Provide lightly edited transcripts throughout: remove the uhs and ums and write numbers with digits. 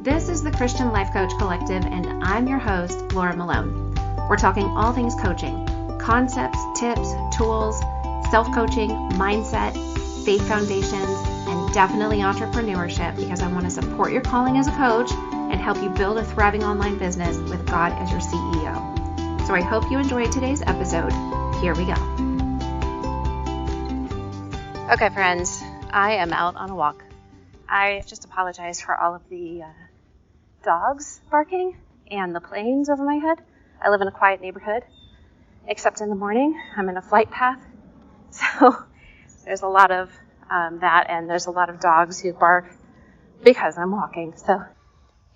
This is the Christian Life Coach Collective, and I'm your host, Laura Malone. We're talking all things coaching, concepts, tips, tools, self-coaching, mindset, faith foundations, and definitely entrepreneurship, because I want to support your calling as a coach and help you build a thriving online business with God as your CEO. So I hope you enjoyed today's episode. Here we go. Okay, friends, I am out on a walk. I just apologize for all of the dogs barking and the planes over my head. I live in a quiet neighborhood, except in the morning. I'm in a flight path, so there's a lot of that, and there's a lot of dogs who bark because I'm walking. So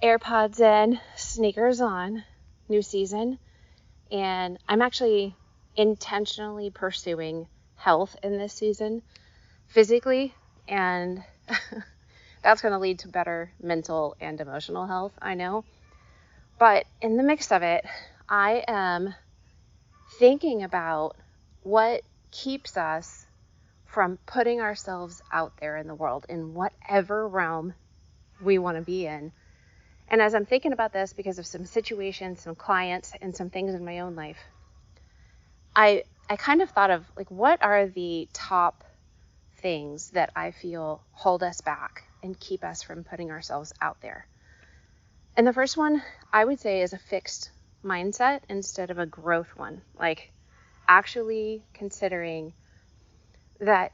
AirPods in, sneakers on, new season, and I'm actually intentionally pursuing health in this season, physically, and that's going to lead to better mental and emotional health, I know. But in the mix of it, I am thinking about what keeps us from putting ourselves out there in the world in whatever realm we want to be in. And as I'm thinking about this, because of some situations, some clients, and some things in my own life, I kind of thought of, like, what are the top things that I feel hold us back and keep us from putting ourselves out there. And the first one I would say is a fixed mindset instead of a growth one. Like actually considering that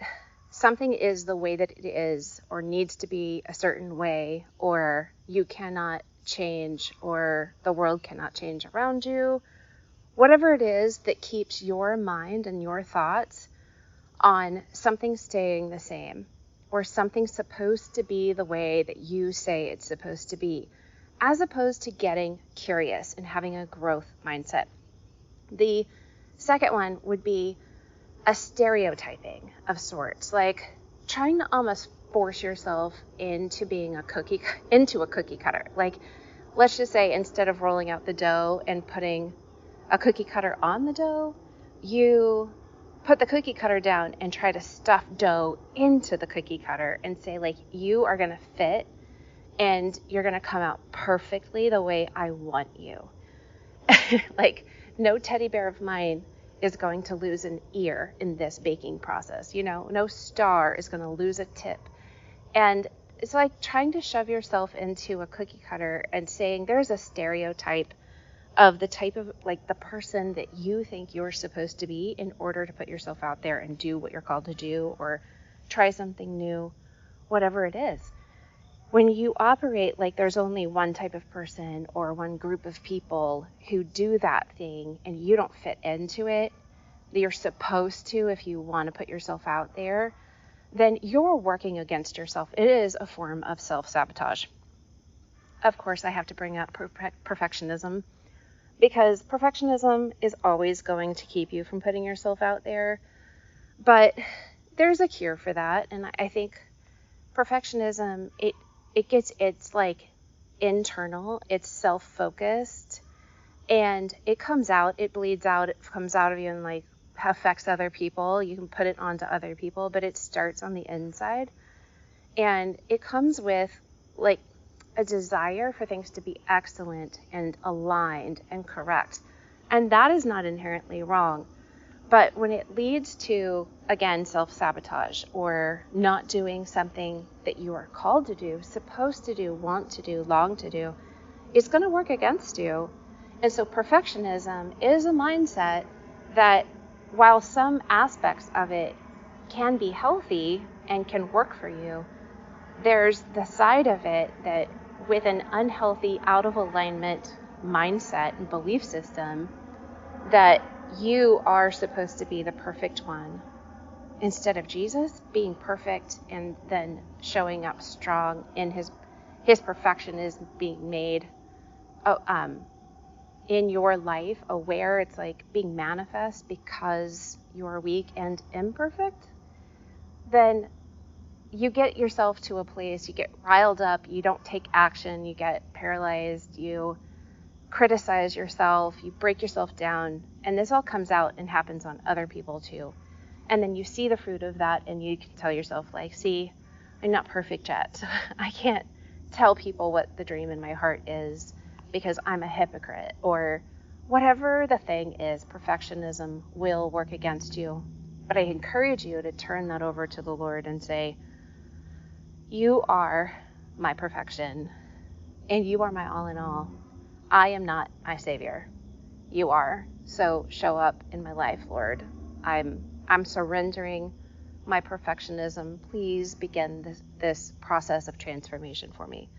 something is the way that it is, or needs to be a certain way, or you cannot change, or the world cannot change around you. Whatever it is that keeps your mind and your thoughts on something staying the same, or something supposed to be the way that you say it's supposed to be, as opposed to getting curious and having a growth mindset. The second one would be a stereotyping of sorts, like trying to almost force yourself into being a cookie cutter. Like, let's just say instead of rolling out the dough and putting a cookie cutter on the dough, you put the cookie cutter down and try to stuff dough into the cookie cutter and say, like, you are going to fit and you're going to come out perfectly the way I want you. Like, no teddy bear of mine is going to lose an ear in this baking process. You know, no star is going to lose a tip. And it's like trying to shove yourself into a cookie cutter and saying there's a stereotype of the type of, like, the person that you think you're supposed to be in order to put yourself out there and do what you're called to do, or try something new, whatever it is. When you operate like there's only one type of person or one group of people who do that thing and you don't fit into it, that you're supposed to if you want to put yourself out there, then you're working against yourself. It is a form of self-sabotage. Of course, I have to bring up perfectionism, because perfectionism is always going to keep you from putting yourself out there. But there's a cure for that. And I think perfectionism, it's like internal, it's self-focused, and it comes out, it bleeds out, it comes out of you and like affects other people. You can put it onto other people, but it starts on the inside. And it comes with like a desire for things to be excellent and aligned and correct. And that is not inherently wrong. But when it leads to, again, self-sabotage or not doing something that you are called to do, supposed to do, want to do, long to do, it's going to work against you. And so perfectionism is a mindset that, while some aspects of it can be healthy and can work for you, there's the side of it that, with an unhealthy, out of alignment mindset and belief system, that you are supposed to be the perfect one instead of Jesus being perfect and then showing up strong in his perfection is being made in your life, aware. It's like being manifest because you're weak and imperfect. Then you get yourself to a place, you get riled up, you don't take action, you get paralyzed, you criticize yourself, you break yourself down, and this all comes out and happens on other people too. And then you see the fruit of that and you can tell yourself, like, see, I'm not perfect yet, so I can't tell people what the dream in my heart is because I'm a hypocrite, or whatever the thing is. Perfectionism will work against you. But I encourage you to turn that over to the Lord and say, you are my perfection, and you are my all in all. I am not my savior. You are. So show up in my life, Lord. I'm surrendering my perfectionism. Please begin this process of transformation for me.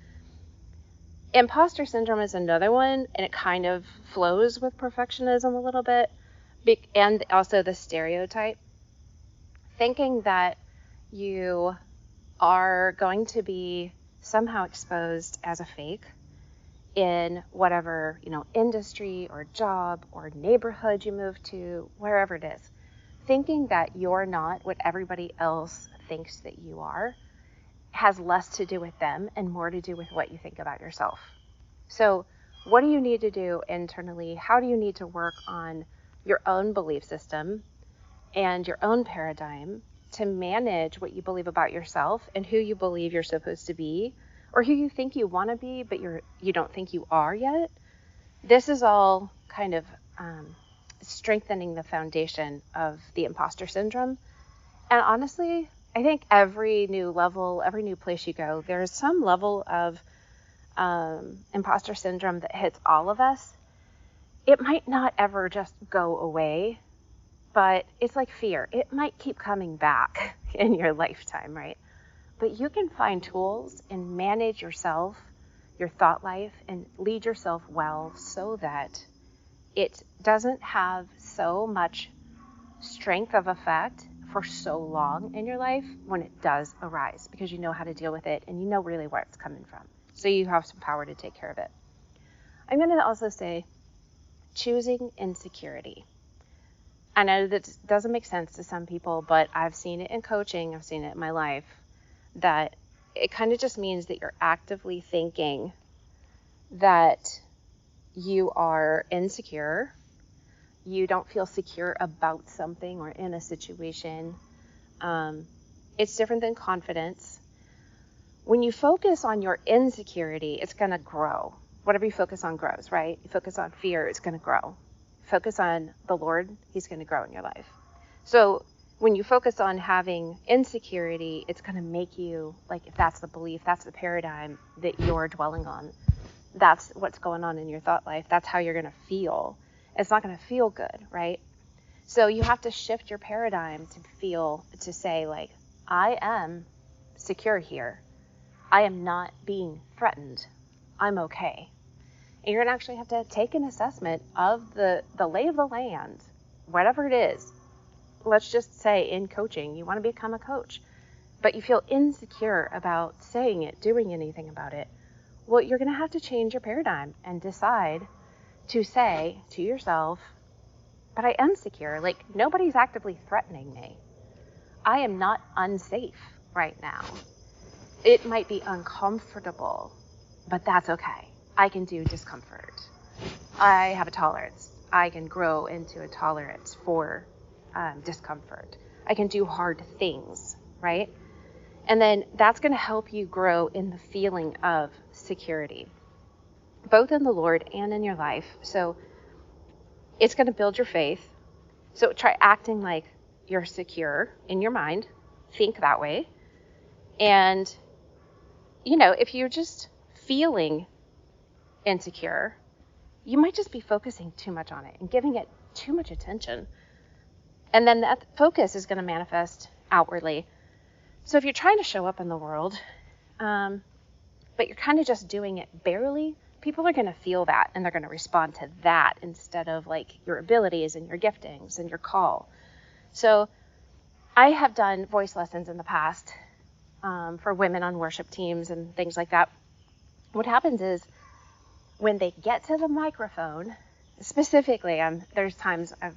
Imposter syndrome is another one, and it kind of flows with perfectionism a little bit, and also the stereotype. Thinking that you are going to be somehow exposed as a fake in whatever, industry or job or neighborhood you move to, wherever it is. Thinking that you're not what everybody else thinks that you are has less to do with them and more to do with what you think about yourself. So what do you need to do internally? How do you need to work on your own belief system and your own paradigm to manage what you believe about yourself and who you believe you're supposed to be, or who you think you want to be, but you don't think you are yet? This is all kind of strengthening the foundation of the imposter syndrome. And honestly, I think every new level, every new place you go, there's some level of imposter syndrome that hits all of us. It might not ever just go away, but it's like fear. It might keep coming back in your lifetime, right? But you can find tools and manage yourself, your thought life, and lead yourself well so that it doesn't have so much strength of effect for so long in your life when it does arise, because you know how to deal with it and you know really where it's coming from. So you have some power to take care of it. I'm going to also say choosing insecurity. I know that doesn't make sense to some people, but I've seen it in coaching, I've seen it in my life, that it kind of just means that you're actively thinking that you are insecure, you don't feel secure about something or in a situation. It's different than confidence. When you focus on your insecurity, it's going to grow. Whatever you focus on grows, right? You focus on fear, it's going to grow. Focus on the Lord, he's going to grow in your life. So when you focus on having insecurity, it's going to make you, like, if that's the belief, that's the paradigm that you're dwelling on, that's what's going on in your thought life, that's how you're going to feel. It's not going to feel good, right? So you have to shift your paradigm to say, like, I am secure here. I am not being threatened. I'm okay. And you're going to actually have to take an assessment of the lay of the land, whatever it is. Let's just say in coaching, you want to become a coach, but you feel insecure about saying it, doing anything about it. Well, you're going to have to change your paradigm and decide to say to yourself, but I am secure. Like, nobody's actively threatening me. I am not unsafe right now. It might be uncomfortable, but that's okay. I can do discomfort. I have a tolerance. I can grow into a tolerance for discomfort. I can do hard things, right? And then that's going to help you grow in the feeling of security, both in the Lord and in your life. So it's going to build your faith. So try acting like you're secure in your mind. Think that way. And, if you're just feeling insecure, you might just be focusing too much on it and giving it too much attention. And then that focus is going to manifest outwardly. So if you're trying to show up in the world, but you're kind of just doing it barely, people are going to feel that and they're going to respond to that instead of like your abilities and your giftings and your call. So I have done voice lessons in the past for women on worship teams and things like that. What happens is when they get to the microphone, specifically, there's times I've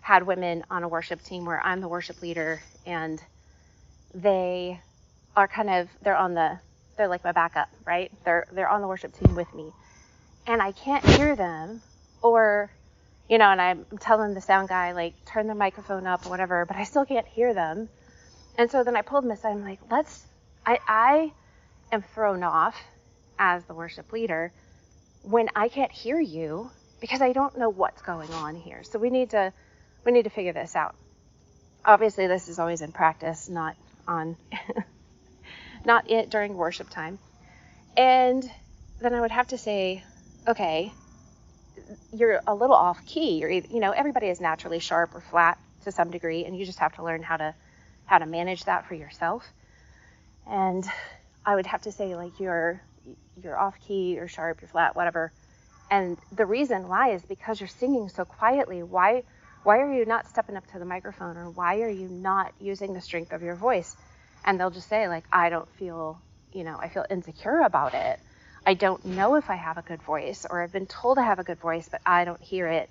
had women on a worship team where I'm the worship leader and they are they're like my backup, right? They're on the worship team with me and I can't hear them, or, and I'm telling the sound guy, like, turn the microphone up or whatever, but I still can't hear them. And so then I pulled them aside. I'm like, I am thrown off as the worship leader when I can't hear you because I don't know what's going on here. So we need to figure this out. Obviously, this is always in practice, not on not during worship time. And then I would have to say, okay, you're a little off key. Everybody is naturally sharp or flat to some degree, and you just have to learn how to manage that for yourself. And I would have to say, like, you're off key, you're sharp, you're flat, whatever. And the reason why is because you're singing so quietly. Why are you not stepping up to the microphone, or why are you not using the strength of your voice? And they'll just say, like, I feel insecure about it. I don't know if I have a good voice, or I've been told I have a good voice, but I don't hear it.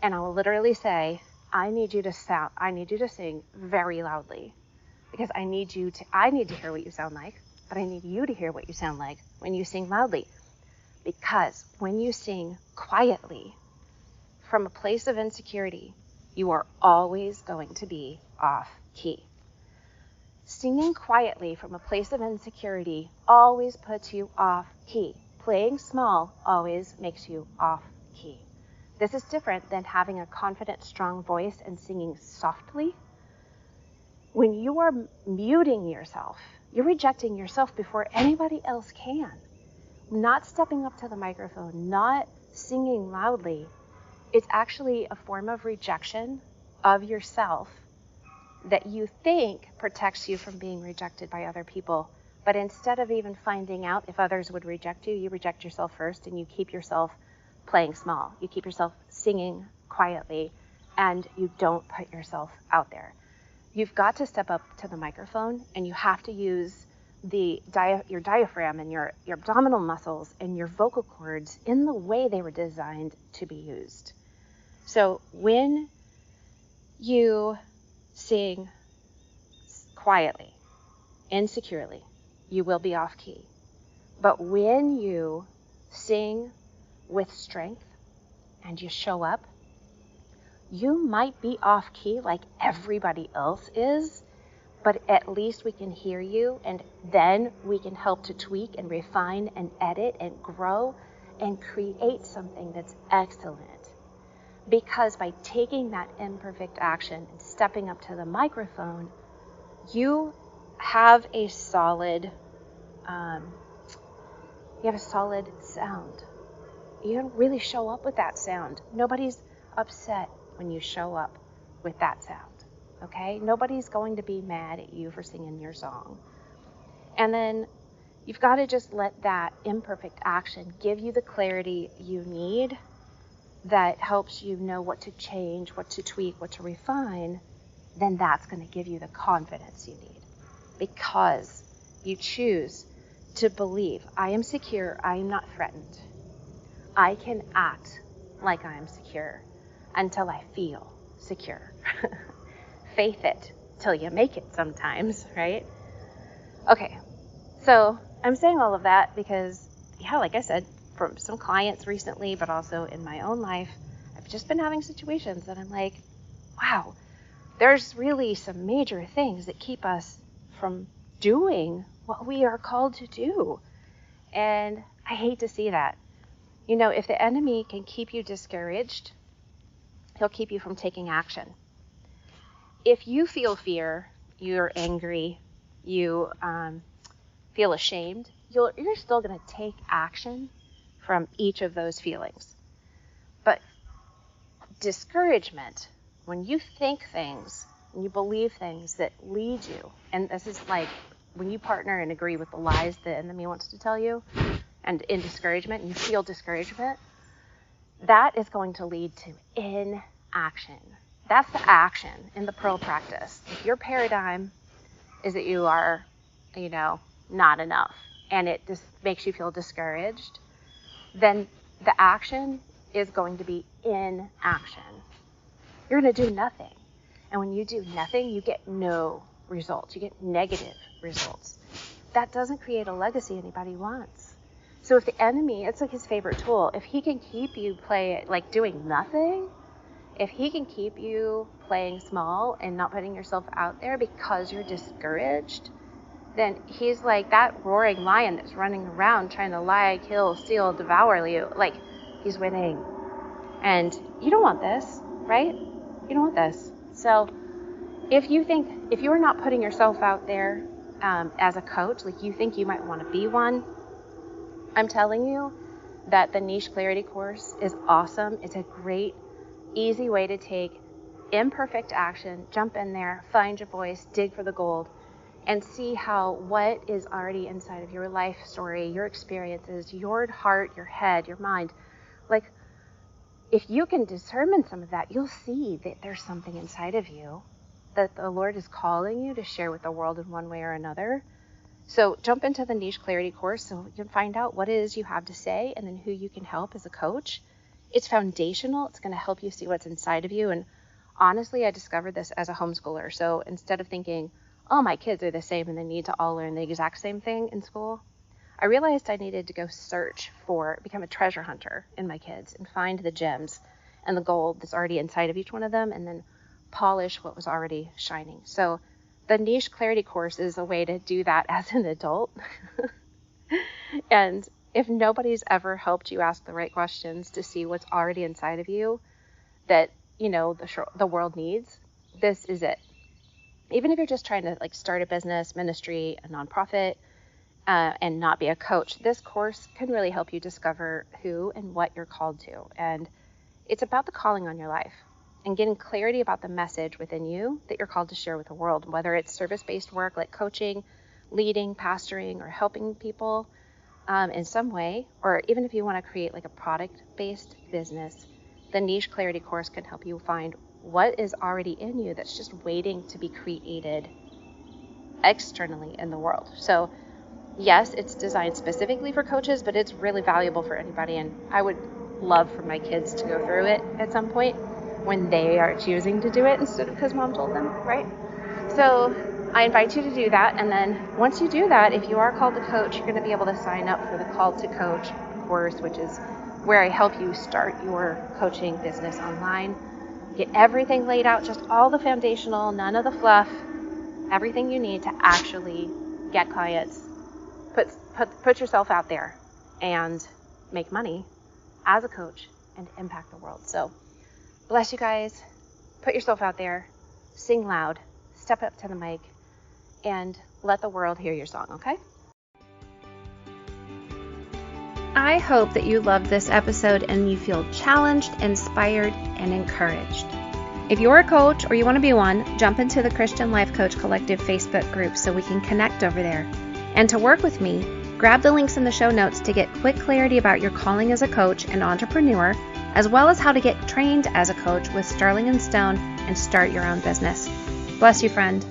And I will literally say, I need you to sing very loudly, because I need to hear what you sound like, but I need you to hear what you sound like when you sing loudly. Because when you sing quietly from a place of insecurity, you are always going to be off key. Singing quietly from a place of insecurity always puts you off key. Playing small always makes you off key. This is different than having a confident, strong voice and singing softly. When you are muting yourself, you're rejecting yourself before anybody else can. Not stepping up to the microphone, not singing loudly, it's actually a form of rejection of yourself that you think protects you from being rejected by other people. But instead of even finding out if others would reject you, you reject yourself first, and you keep yourself playing small. You keep yourself singing quietly, and you don't put yourself out there. You've got to step up to the microphone, and you have to use your diaphragm and your abdominal muscles and your vocal cords in the way they were designed to be used. So when you sing quietly, insecurely, you will be off key. But when you sing with strength and you show up, you might be off key like everybody else is, but at least we can hear you, and then we can help to tweak and refine and edit and grow and create something that's excellent. Because by taking that imperfect action and stepping up to the microphone, you have a solid sound. You don't really show up with that sound. Nobody's upset when you show up with that sound. Okay? Nobody's going to be mad at you for singing your song. And then you've got to just let that imperfect action give you the clarity you need that helps you know what to change, what to tweak, what to refine. Then that's going to give you the confidence you need, because you choose to believe, I am secure, I am not threatened. I can act like I am secure until I feel secure. Faith it till you make it sometimes, right? Okay, so I'm saying all of that because, like I said, from some clients recently, but also in my own life, I've just been having situations that I'm like, wow, there's really some major things that keep us from doing what we are called to do. And I hate to see that. If the enemy can keep you discouraged, he'll keep you from taking action. If you feel fear, you're angry, you feel ashamed, you're still going to take action from each of those feelings. But discouragement, when you think things, when you believe things that lead you, and this is like when you partner and agree with the lies the enemy wants to tell you, and in discouragement, you feel discouragement, that is going to lead to inaction. That's the action in the pearl practice. If your paradigm is that you are, not enough, and it just makes you feel discouraged, then the action is going to be inaction. You're going to do nothing. And when you do nothing, you get no results. You get negative results. That doesn't create a legacy anybody wants. So if the enemy, it's like his favorite tool, if he can keep you doing nothing, if he can keep you playing small and not putting yourself out there because you're discouraged, then he's like that roaring lion that's running around trying to lie, kill, steal, devour you. Like, he's winning. And you don't want this, right? You don't want this. So if you are not putting yourself out there as a coach, like you think you might want to be one, I'm telling you that the Niche Clarity course is awesome. It's a great, easy way to take imperfect action, jump in there, find your voice, dig for the gold, and see how what is already inside of your life story, your experiences, your heart, your head, your mind, like, if you can determine some of that, you'll see that there's something inside of you that the Lord is calling you to share with the world in one way or another. So jump into the Niche Clarity course so you can find out what it is you have to say and then who you can help as a coach. It's foundational. It's going to help you see what's inside of you. And honestly, I discovered this as a homeschooler. So instead of thinking, oh, my kids are the same and they need to all learn the exact same thing in school, I realized I needed to go become a treasure hunter in my kids and find the gems and the gold that's already inside of each one of them and then polish what was already shining. So the Niche Clarity course is a way to do that as an adult. And if nobody's ever helped you ask the right questions to see what's already inside of you that, the world needs, this is it. Even if you're just trying to start a business, ministry, a nonprofit, and not be a coach, this course can really help you discover who and what you're called to. And it's about the calling on your life and getting clarity about the message within you that you're called to share with the world, whether it's service-based work like coaching, leading, pastoring, or helping people in some way, or even if you want to create a product-based business, the Niche Clarity course can help you find what is already in you that's just waiting to be created externally in the world. So yes, it's designed specifically for coaches, but it's really valuable for anybody. And I would love for my kids to go through it at some point when they are choosing to do it instead of because mom told them, right? So I invite you to do that. And then once you do that, if you are called to coach, you're going to be able to sign up for the Called to Coach course, which is where I help you start your coaching business online. Get everything laid out, just all the foundational, none of the fluff, everything you need to actually get clients, put yourself out there and make money as a coach and impact the world. So bless you guys. Put yourself out there, sing loud, step up to the mic, and let the world hear your song, okay? I hope that you loved this episode and you feel challenged, inspired, and encouraged. If you're a coach or you want to be one, jump into the Christian Life Coach Collective Facebook group so we can connect over there. And to work with me, grab the links in the show notes to get quick clarity about your calling as a coach and entrepreneur, as well as how to get trained as a coach with Sterling & Stone and start your own business. Bless you, friend.